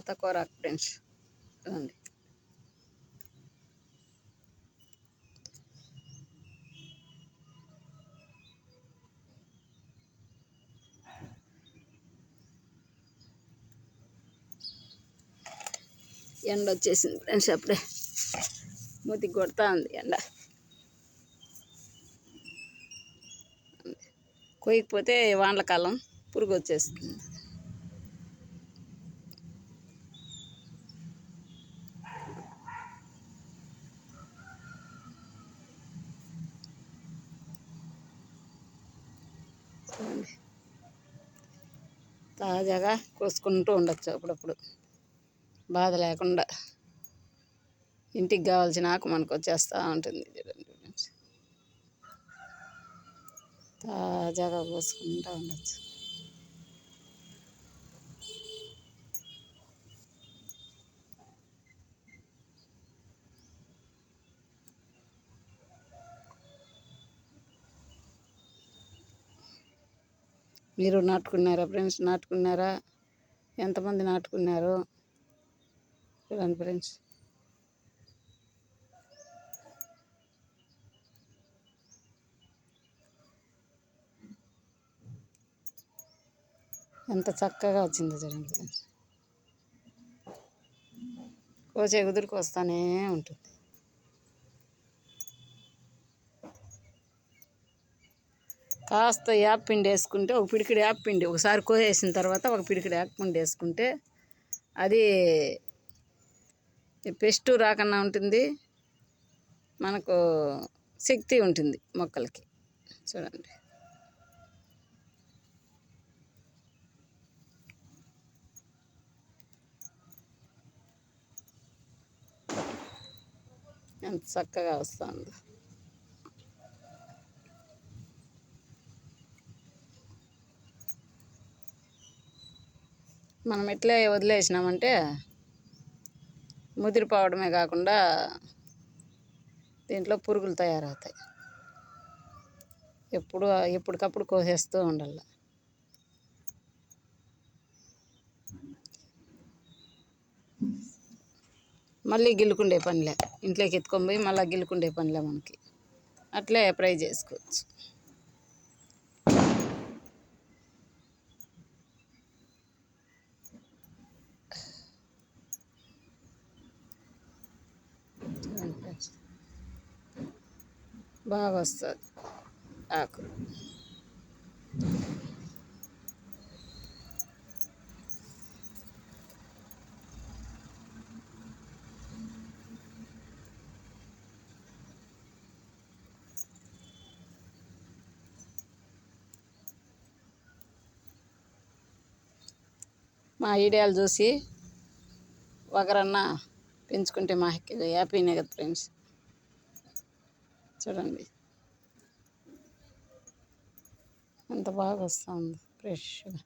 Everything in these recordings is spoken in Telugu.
తక్కువ ఫ్రెండ్స్ చూడండి. ఎండ వచ్చేసింది ఫ్రెండ్స్, అప్పుడే మూతికి కొడతా ఉంది ఎండ. కొయ్యకపోతే వానకాలం పురుగు వచ్చేస్తుంది. తాజాగా కోసుకుంటూ ఉండొచ్చు అప్పుడప్పుడు, బాధ లేకుండా. ఇంటికి కావాల్సిన ఆకు మనకు వచ్చేస్తూ ఉంటుంది. తాజాగా కోసుకుంటూ ఉండొచ్చు. మీరు నాటుకున్నారా ఫ్రెండ్స్? నాటుకున్నారా? ఎంతమంది నాటుకున్నారు చూడండి ఫ్రెండ్స్. ఎంత చక్కగా వచ్చిందో చూడండి ఫ్రెండ్స్. కోసే కుదురుకు వస్తూనే ఉంటుంది. కాస్త యాప్పిండి వేసుకుంటే, ఒక పిడికిడి యాప్పిండి ఒకసారి కోసేసిన తర్వాత ఒక పిడికిడి యాప్పిండి వేసుకుంటే అది పెస్ట్ రాకుండా ఉంటుంది, మనకు శక్తి ఉంటుంది మొక్కలకి. చూడండి ఎంత చక్కగా వస్తుందో. మనం ఇట్లే వదిలేసినామంటే ముదిరిపోవడమే కాకుండా దీంట్లో పురుగులు తయారవుతాయి. ఎప్పటికప్పుడు కోసేస్తూ ఉండాలి. మళ్ళీ గిల్లుకుండే పనిలే, ఇంట్లోకి ఎత్తుకొని పోయి మళ్ళీ గిల్లుకుండే పనిలే మనకి. అట్లే ఫ్రై చేసుకోవచ్చు. బాగా వస్తుంది ఆకు. మా ఐడియాలు చూసి ఒకరన్నా పెంచుకుంటే మా హ్యాపీనే కదా ఫ్రెండ్స్. చూడండి ఎంత బాగా వస్తుంది ఫ్రెష్గా.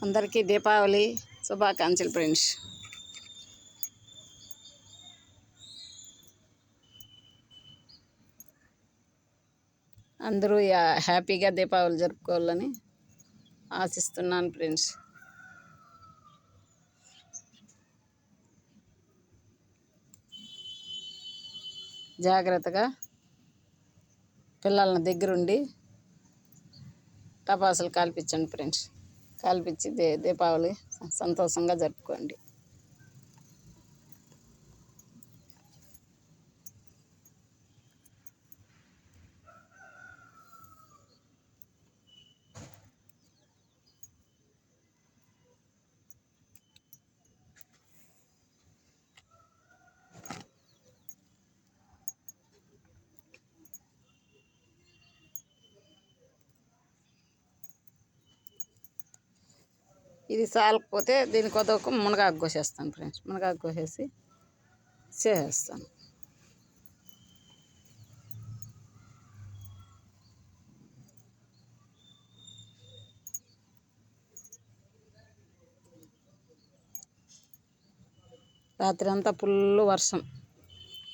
అందరికీ దీపావళి శుభాకాంక్షలు ఫ్రెండ్స్. అందరూ హ్యాపీగా దీపావళి జరుపుకోవాలని ఆశిస్తున్నాను ఫ్రెండ్స్. జాగ్రత్తగా పిల్లల్ని దగ్గరుండి టపాసులు కాల్పించండి ఫ్రెండ్స్. కాల్పించి దీపావళి సంతోషంగా జరుపుకోండి. ఇది చాలకపోతే దీని కొద్దిగా మునగాకు కోసేస్తాను ఫ్రెండ్స్. మునగాకు కోసేసి చేసేస్తాను. రాత్రి అంతా ఫుల్ వర్షం,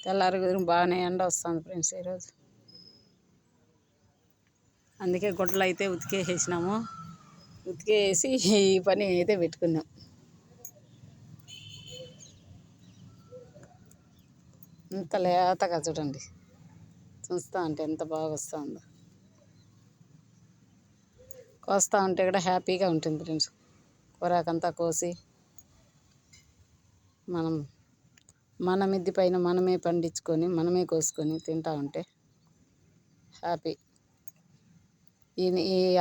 తెల్లారి బాగానే ఎండ వస్తుంది ఫ్రెండ్స్ ఈరోజు. అందుకే గుడ్డలు అయితే ఉతికేసేసినాము. ఉతికేసి ఈ పని అయితే పెట్టుకున్నాం. ఇంత లేతగా చూడండి, చూస్తూ ఉంటే ఎంత బాగా వస్తుందో. కోస్తూ ఉంటే కూడా హ్యాపీగా ఉంటుంది ఫ్రెండ్స్. కూరాకంతా కోసి మన మిద్ది పైన మనమే పండించుకొని మనమే కోసుకొని తింటూ ఉంటే హ్యాపీ. ఈ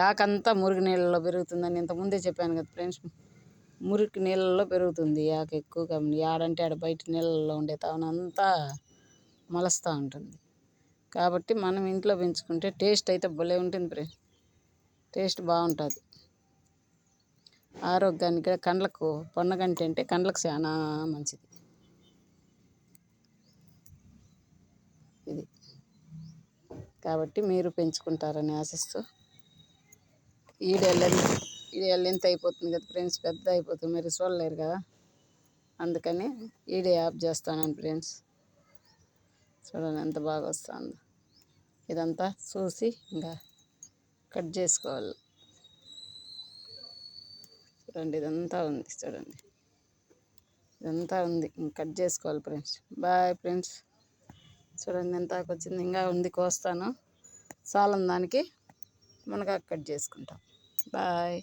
ఆకంతా మురికి నీళ్ళలో పెరుగుతుందని ఇంతకుముందే చెప్పాను కదా ఫ్రెండ్స్. మురికి నీళ్ళల్లో పెరుగుతుంది ఈ ఆకు ఎక్కువగా. ఆడంటే ఆడ బయట నీళ్ళల్లో ఉండే తావనంతా మలుస్తూ ఉంటుంది. కాబట్టి మనం ఇంట్లో పెంచుకుంటే టేస్ట్ అయితే భలే ఉంటుంది ఫ్రెండ్స్. టేస్ట్ బాగుంటుంది. ఆరోగ్యానికి కండ్లకు పొన్నగంటి అంటే కండ్లకు చాలా మంచిది. ఇది కాబట్టి మీరు పెంచుకుంటారని ఆశిస్తూ, వీడియో లెంత్ అయిపోతుంది కదా ఫ్రెండ్స్, పెద్ద అయిపోతుంది, మీరు చూడలేరు కదా. అందుకని వీడియో ఆఫ్ చేస్తాను ఫ్రెండ్స్. చూడండి ఎంత బాగా వస్తుందో. ఇదంతా చూసి ఇంకా కట్ చేసుకోవాలి. చూడండి ఇదంతా ఉంది, చూడండి ఇదంతా ఉంది, ఇంక కట్ చేసుకోవాలి ఫ్రెండ్స్. Bye friends. చూడండి ఎంత వచ్చింది, ఇంకా ఉంది, కోస్తాను. చాలని దానికి మునగాకు కట్ చేసుకుంటాం. బాయ్.